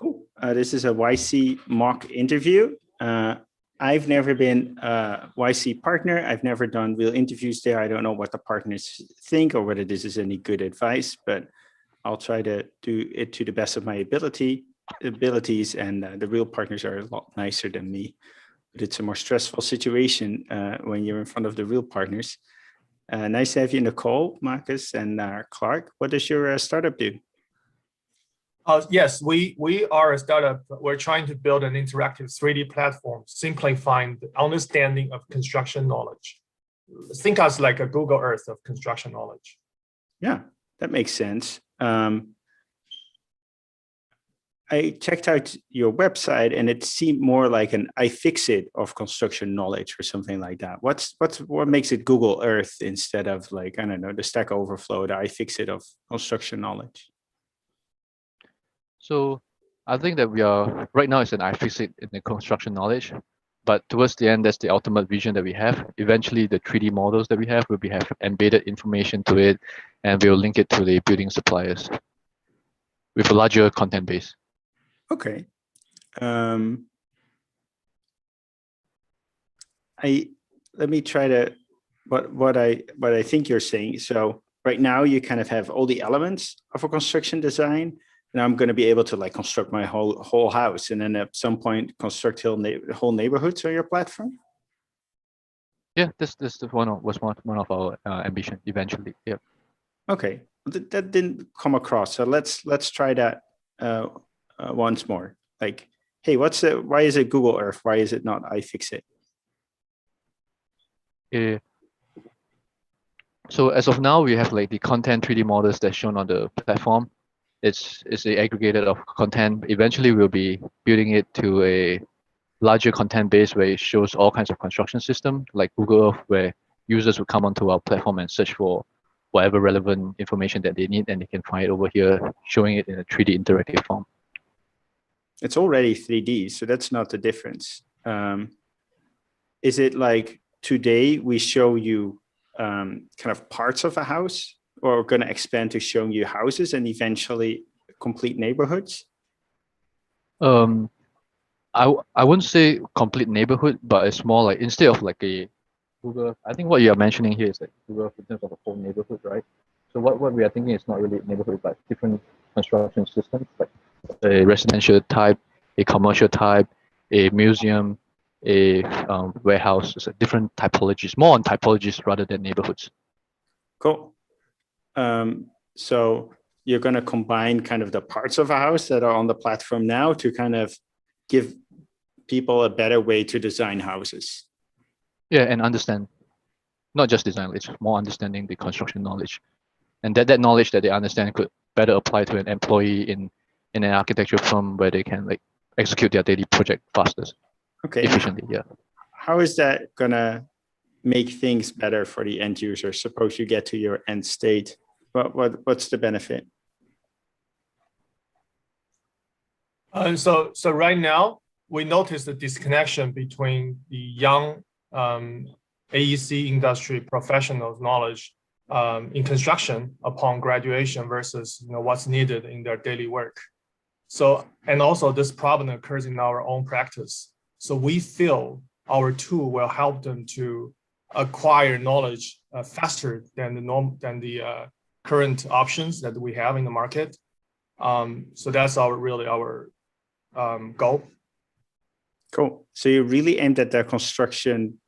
Cool. This is a YC mock interview. I've never been a YC partner. I've never done real interviews there. I don't know what the partners think or whether this is any good advice, but I'll try to do it to the best of my abilities. And the real partners are a lot nicer than me. But it's a more stressful situation when you're in front of the real partners. Nice to have you in the call, Macus and Klarke. What does your startup do? Yes, we are a startup. We're trying to build an interactive 3D platform, simplifying the understanding of construction knowledge. Think us like a Google Earth of construction knowledge. Yeah, that makes sense. I checked out your website and it seemed more like an iFixit of construction knowledge or something like that. What makes it Google Earth instead of like, I don't know, the Stack Overflow, the iFixit of construction knowledge? So I think that we are, right now it's an iFixit in the construction knowledge, but towards the end, that's the ultimate vision that we have. Eventually the 3D models that we have will have embedded information to it, and we'll link it to the building suppliers with a larger content base. Okay. Let me try to, what I think you're saying. So right now you kind of have all the elements of a construction design, and I'm going to be able to like construct my whole house, and then at some point construct whole neighborhoods on your platform. Yeah, this was one of our ambition eventually. Yeah. Okay, that didn't come across. So let's try that once more. Like, hey, why is it Google Earth? Why is it not iFixit? So as of now, we have like the content 3D models that's shown on the platform. It's a aggregated of content. Eventually, we'll be building it to a larger content base where it shows all kinds of construction system, like Google Earth, where users will come onto our platform and search for whatever relevant information that they need, and they can find it over here, showing it in a 3D interactive form. It's already 3D, so that's not the difference. Is it like today we show you kind of parts of a house, or we're going to expand to showing you houses and eventually complete neighborhoods? I wouldn't say complete neighborhood, but it's more like instead of like a Google, I think what you are mentioning here is like Google in terms of a whole neighborhood, right? So what we are thinking is not really neighborhood, but different construction systems, like a residential type, a commercial type, a museum, a warehouse. It's different typologies, more on typologies rather than neighborhoods. Cool. So you're going to combine kind of the parts of a house that are on the platform now to kind of give people a better way to design houses. Yeah, and understand, not just design, it's more understanding the construction knowledge. And that knowledge that they understand could better apply to an employee in an architecture firm where they can like execute their daily project faster, efficiently. Yeah. How is that going to make things better for the end user? Suppose you get to your end state. What's the benefit? So right now, we notice the disconnection between the young AEC industry professionals' knowledge in construction upon graduation versus what's needed in their daily work. So, and also this problem occurs in our own practice. So we feel our tool will help them to acquire knowledge faster than the current options that we have in the market. So that's really our goal. Cool. So you're really aimed at the construction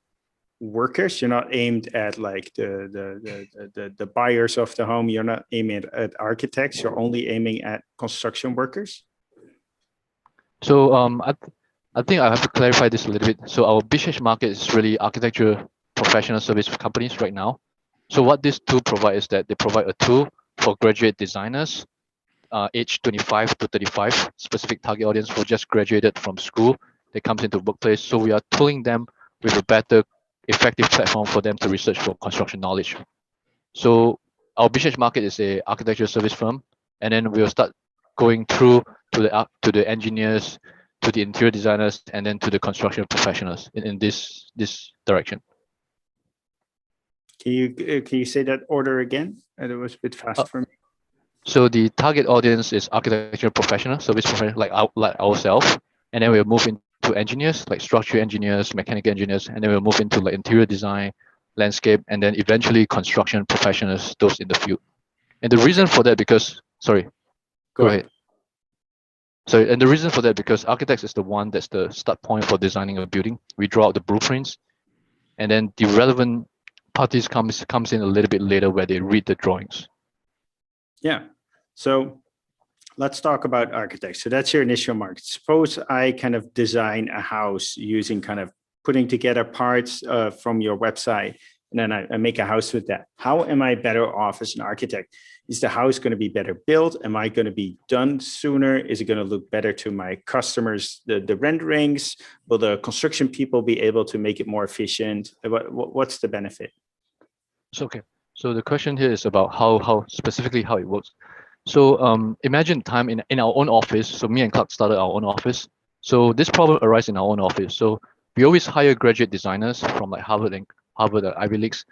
workers. You're not aimed at like the buyers of the home. You're not aiming at architects. You're only aiming at construction workers. So I think I have to clarify this a little bit. So our business market is really architecture professional service companies right now. So what this tool provides is that they provide a tool for graduate designers, age 25 to 35, specific target audience who just graduated from school that comes into workplace. So we are tooling them with a better, effective platform for them to research for construction knowledge. So our business market is a architecture service firm, and then we'll start going through to the engineers, to the interior designers, and then to the construction professionals in this direction. Can you say that order again? It was a bit fast for me. So the target audience is architecture professional, service professional like ourselves, and then we'll move into engineers like structural engineers, mechanical engineers, and then we'll move into like interior design, landscape, and then eventually construction professionals, those in the field. And the reason for that because go ahead. So, and the reason for that because architects is the one that's the start point for designing a building. We draw out the blueprints, and then the relevant parties comes in a little bit later where they read the drawings. Yeah. So let's talk about architects. So that's your initial market. Suppose I kind of design a house using kind of putting together parts from your website, and then I make a house with that. How am I better off as an architect? Is the house going to be better built? Am I going to be done sooner? Is it going to look better to my customers, the renderings? Will the construction people be able to make it more efficient? What's the benefit? So, okay. So the question here is about how specifically how it works. So imagine time in our own office. So me and Clark started our own office. So this problem arises in our own office. So we always hire graduate designers from like Harvard and Ivy Leagues.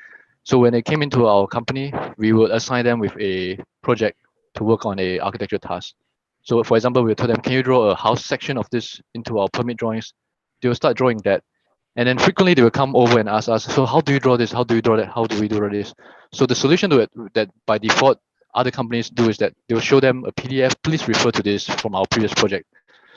So when they came into our company, we would assign them with a project to work on a architecture task. So for example, we told them, can you draw a house section of this into our permit drawings? They will start drawing that. And then frequently they will come over and ask us, so how do you draw this? How do you draw that? How do we do this? So the solution to it that by default other companies do is that they will show them a PDF, please refer to this from our previous project.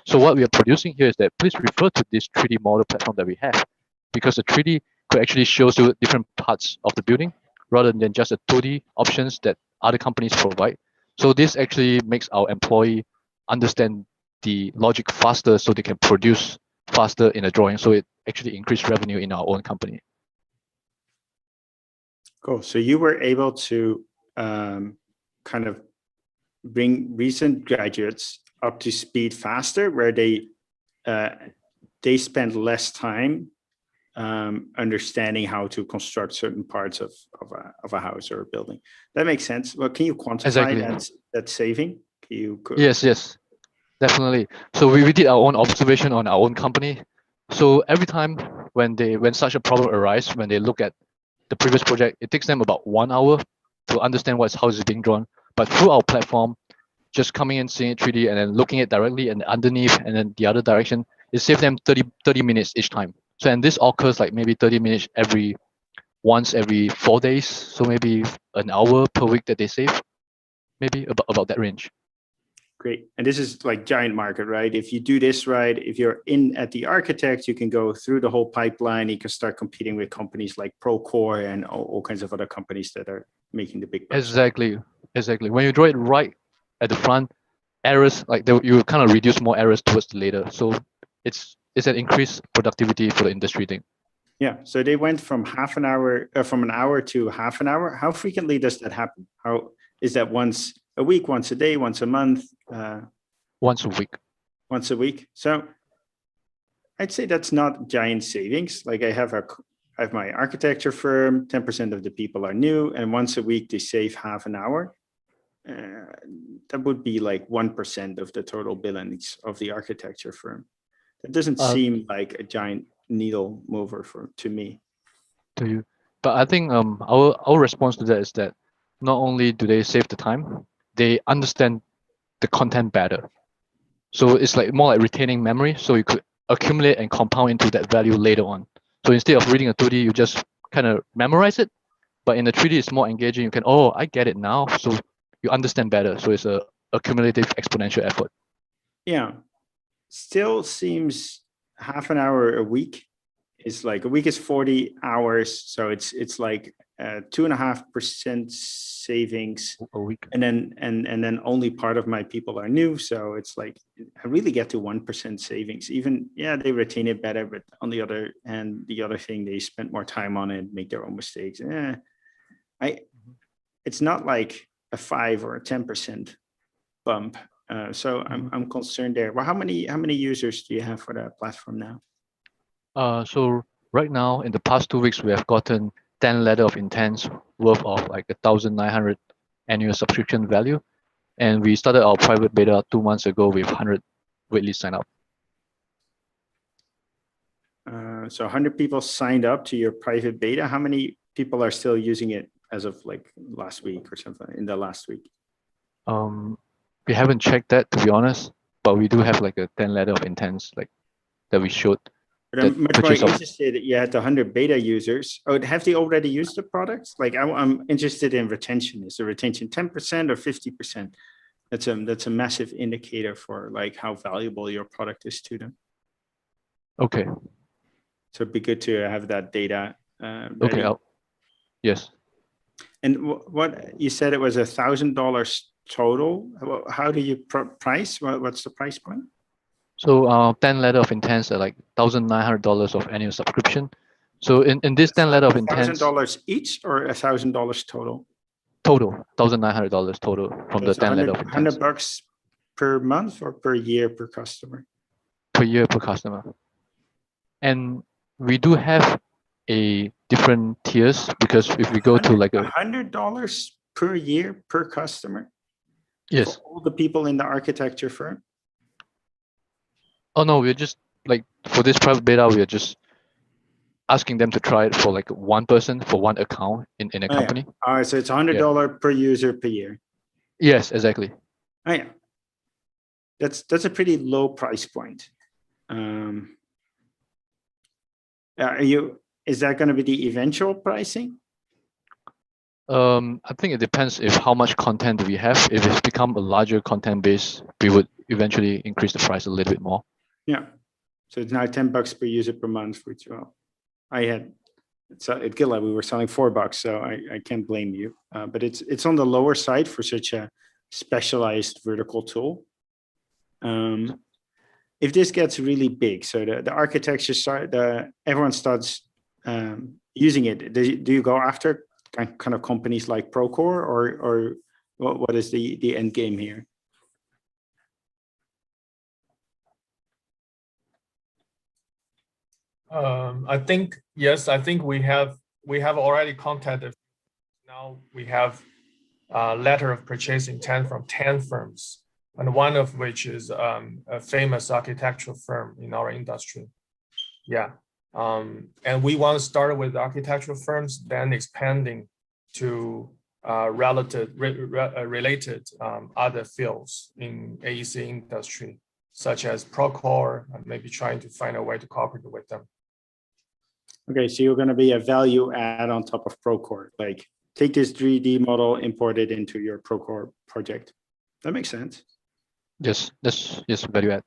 So what we are producing here is that please refer to this 3D model platform that we have, because the 3D could actually show you different parts of the building rather than just the 2D options that other companies provide. So this actually makes our employee understand the logic faster so they can produce faster in a drawing. So it actually increased revenue in our own company. Cool. So you were able to kind of bring recent graduates up to speed faster, where they spend less time understanding how to construct certain parts of a house or a building. That makes sense. Well, can you quantify that saving? Yes, definitely. So we did our own observation on our own company. So every time when such a problem arises, when they look at the previous project, it takes them about 1 hour to understand how it's being drawn. But through our platform, just coming in, seeing it 3D, and then looking at directly and underneath, and then the other direction, it saves them 30 minutes each time. So, and this occurs like maybe 30 minutes once every 4 days. So maybe an hour per week that they save, maybe about that range. Great. And this is like giant market, right? If you do this right, if you're in at the architect, you can go through the whole pipeline. You can start competing with companies like Procore and all kinds of other companies that are making the big bucks. Exactly. When you draw it right at the front, errors you kind of reduce more errors towards the later. So it's an increased productivity for the industry thing. Yeah. So they went from an hour to half an hour. How frequently does that happen? How is that? Once a week, once a day, once a month? Once a week. Once a week. So I'd say that's not giant savings. Like I have my architecture firm, 10% of the people are new, and once a week they save half an hour. That would be like 1% of the total billings of the architecture firm. That doesn't seem like a giant needle mover to me. To you. But I think our response to that is that not only do they save the time, they understand the content better. So it's like more like retaining memory. So you could accumulate and compound into that value later on. So instead of reading a 2D, you just kind of memorize it. But in the 3D, it's more engaging. You can, I get it now. So you understand better. So it's a accumulative exponential effort. Yeah. Still seems half an hour a week is like a week is 40 hours. So it's like 2.5% savings a week. And then only part of my people are new. So it's like I really get to 1% savings. Even they retain it better, but on the other hand, the other thing, they spend more time on it, make their own mistakes. It's not like a 5 or a 10% bump. So I'm concerned there. Well, how many users do you have for the platform now? So right now, in the past 2 weeks, we have gotten 10 letter of intents worth of like 1,900 annual subscription value, and we started our private beta 2 months ago with 100 waitlist sign up. So 100 people signed up to your private beta. How many people are still using it as of like last week or something in the last week? We haven't checked that, to be honest, but we do have like a 10 letter of intents like that we showed. But I'm much more purchase of- interested. You had the 100 beta users. Oh, have they already used the products? Like I'm interested in retention. Is the retention 10% or 50%? That's a massive indicator for like how valuable your product is to them. Okay. So it'd be good to have that data. Okay. Ready. Yes. And what you said, it was $1,000 total. How do you price? What's the price point? So 10 letter of intents are like $1,900 of annual subscription. So in this 10 letter of intents, $1,000 each or $1,000 total? total $1,900 total from So the it's 10 letter of intents $100 per month or per year per customer? per year per customer. And we do have a different tiers because if we go to like a $100 per year per customer? yes. For all the people in the architecture firm? Oh no, we're just like for this private beta, we are just asking them to try it for like one person for one account in a company. Yeah. All right, so it's $100 per user per year. Yes, exactly. Oh yeah, that's a pretty low price point. Is that going to be the eventual pricing? I think it depends if how much content we have. If it's become a larger content base, we would eventually increase the price a little bit more. Yeah. So it's now $10 per user per month for 12. So at GitLab we were selling $4, so I can't blame you. But it's on the lower side for such a specialized vertical tool. If this gets really big, so the architecture everyone starts using it. Do you go after kind of companies like Procore, or what is the end game here? I think yes. I think we have already contacted. Now we have a letter of purchase intent from 10 firms, and one of which is a famous architectural firm in our industry. Yeah, and we want to start with architectural firms, then expanding to related other fields in AEC industry, such as Procore, and maybe trying to find a way to cooperate with them. Okay, so you're going to be a value add on top of Procore, like take this 3D model, import it into your Procore project. That makes sense. Yes, that's value add.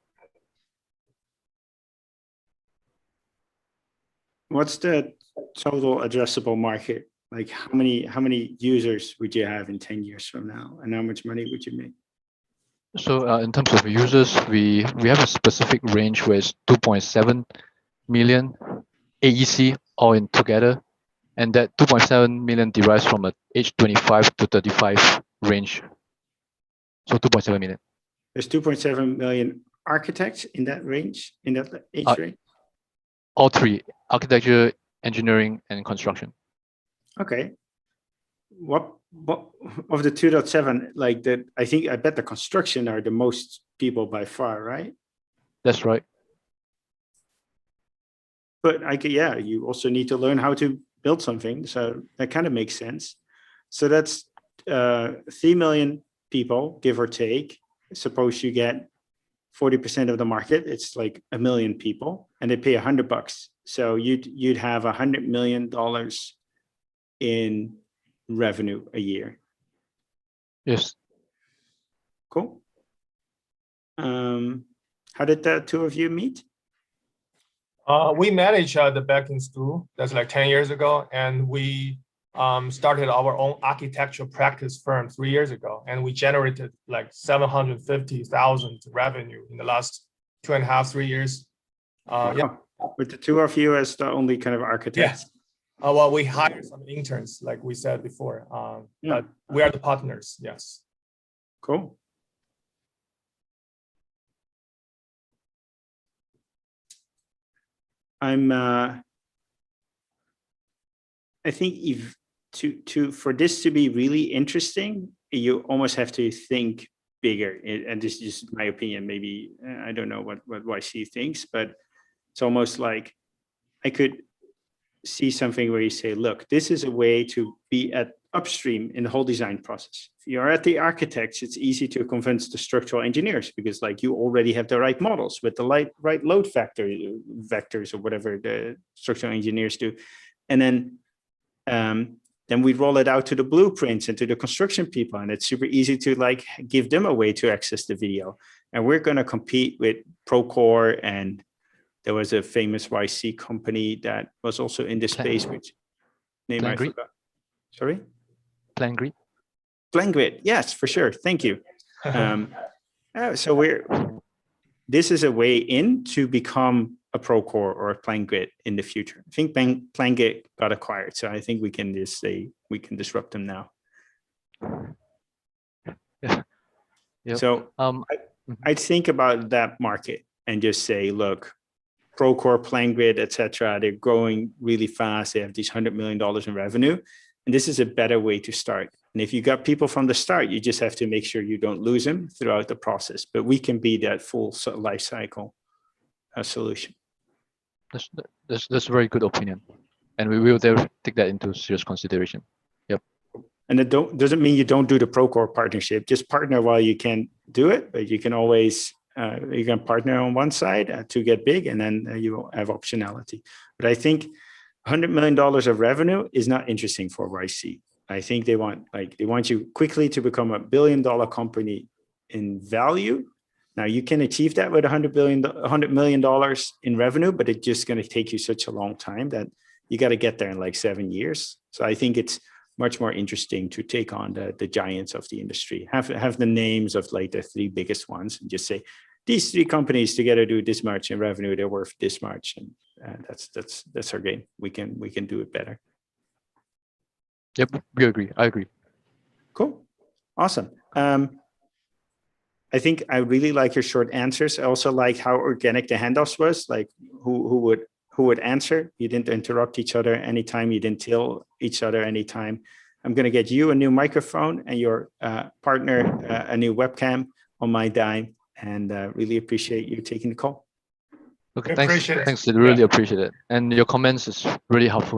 What's the total addressable market? Like how many users would you have in 10 years from now, and how much money would you make? So in terms of users, we have a specific range where it's 2.7 million AEC all in together, and that 2.7 million derives from a age 25 to 35 range. So 2.7 million. There's 2.7 million architects in that range, in that age range? All three: architecture, engineering, and construction. Okay. What of the 2.7, like that? I bet the construction are the most people by far, right? That's right. But yeah, you also need to learn how to build something. So that kind of makes sense. So that's 3 million people, give or take. Suppose you get 40% of the market, it's like 1 million people, and they pay $100. So you'd have $100 million in revenue a year. Yes. Cool. How did the two of you meet? We met each other back in school. That's like 10 years ago. And we started our own architectural practice firm 3 years ago. And we generated like 750,000 revenue in the last 2.5, 3 years. Yeah. With the two of you as the only kind of architects? Yeah. Well, we hired some interns, like we said before. But we are the partners, yes. Cool. I think if for this to be really interesting, you almost have to think bigger. And this is just my opinion. Maybe I don't know what YC thinks, but it's almost like I could see something where you say, look, this is a way to be at upstream in the whole design process. If you're at the architects, it's easy to convince the structural engineers because like you already have the right models with the right load vectors or whatever the structural engineers do. And then we roll it out to the blueprints and to the construction people. And it's super easy to like give them a way to access the video. And we're going to compete with Procore, and there was a famous YC company that was also in this space, which name I forgot. Sorry? PlanGrid. PlanGrid, yes, for sure. Thank you. So this is a way in to become a Procore or a PlanGrid in the future. I think PlanGrid got acquired, so I think we can just say we can disrupt them now. Yeah. Yep. So I think about that market and just say, look, Procore, PlanGrid, etc. They're growing really fast. They have these $100 million in revenue. And this is a better way to start. And if you got people from the start, you just have to make sure you don't lose them throughout the process. But we can be that full life cycle solution. That's a very good opinion. And we will take that into serious consideration. Yep. And it doesn't mean you don't do the Procore partnership. Just partner while you can do it, but you can always you can partner on one side to get big, and then you have optionality. But I think $100 million of revenue is not interesting for YC. I think they want you quickly to become $1 billion company in value. Now you can achieve that with $100 million in revenue, but it's just going to take you such a long time that you got to get there in like 7 years. So I think it's much more interesting to take on the giants of the industry, have the names of like the 3 biggest ones, and just say these 3 companies together do this much in revenue, they're worth this much, and that's our game. We can do it better. Yep, we agree. I agree. Cool, awesome. I think I really like your short answers. I also like how organic the handoffs was, like who would answer. You didn't interrupt each other anytime. You didn't tell each other anytime. I'm going to get you a new microphone and your partner a new webcam on my dime, and really appreciate you taking the call. Okay, thanks. I really appreciate it. And your comments is really helpful